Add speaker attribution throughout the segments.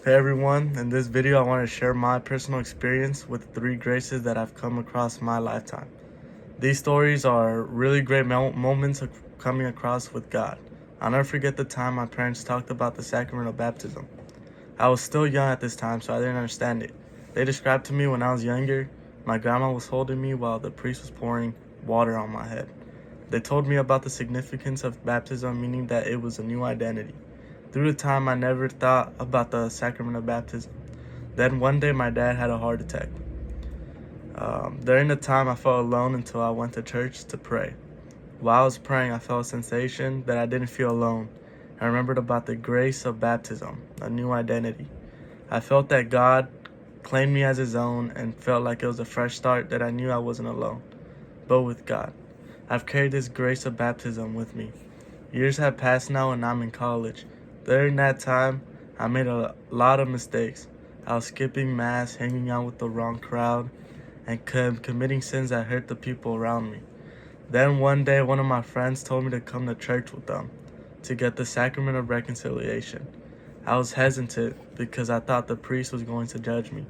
Speaker 1: Hey everyone, in this video I want to share my personal experience with 3 graces that I've come across in my lifetime. These stories are really great moments of coming across with God. I'll never forget the time my parents talked about the sacrament of baptism. I was still young at this time, so I didn't understand it. They described to me when I was younger, my grandma was holding me while the priest was pouring water on my head. They told me about the significance of baptism, meaning that it was a new identity. Through the time, I never thought about the sacrament of baptism. Then one day, my dad had a heart attack. During the time, I felt alone until I went to church to pray. While I was praying, I felt a sensation that I didn't feel alone. I remembered about the grace of baptism, a new identity. I felt that God claimed me as his own and felt like it was a fresh start, that I knew I wasn't alone, but with God. I've carried this grace of baptism with me. Years have passed now and I'm in college. During that time, I made a lot of mistakes. I was skipping mass, hanging out with the wrong crowd, and committing sins that hurt the people around me. Then one day, one of my friends told me to come to church with them to get the sacrament of reconciliation. I was hesitant because I thought the priest was going to judge me.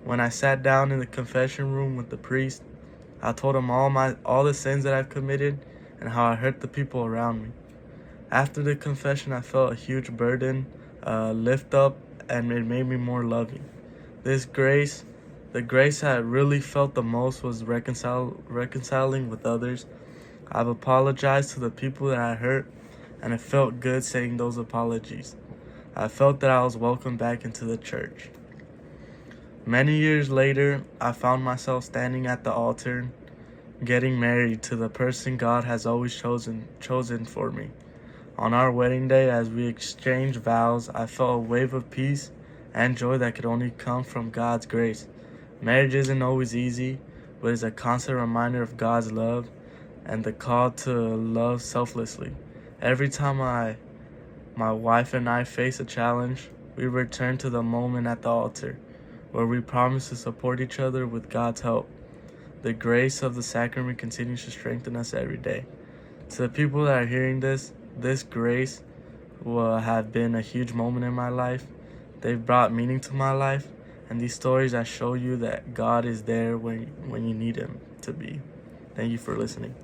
Speaker 1: When I sat down in the confession room with the priest, I told him all the sins that I've committed and how I hurt the people around me. After the confession, I felt a huge burden lift up, and it made me more loving. The grace I really felt the most was reconciling with others. I've apologized to the people that I hurt, and it felt good saying those apologies. I felt that I was welcomed back into the church. Many years later, I found myself standing at the altar, getting married to the person God has always chosen for me. On our wedding day, as we exchanged vows, I felt a wave of peace and joy that could only come from God's grace. Marriage isn't always easy, but it's a constant reminder of God's love and the call to love selflessly. Every time my wife and I face a challenge, we return to the moment at the altar, where we promise to support each other with God's help. The grace of the sacrament continues to strengthen us every day. To the people that are hearing this grace will have been a huge moment in my life. They've brought meaning to my life, and these stories that show you that God is there when you need him to be. Thank you for listening.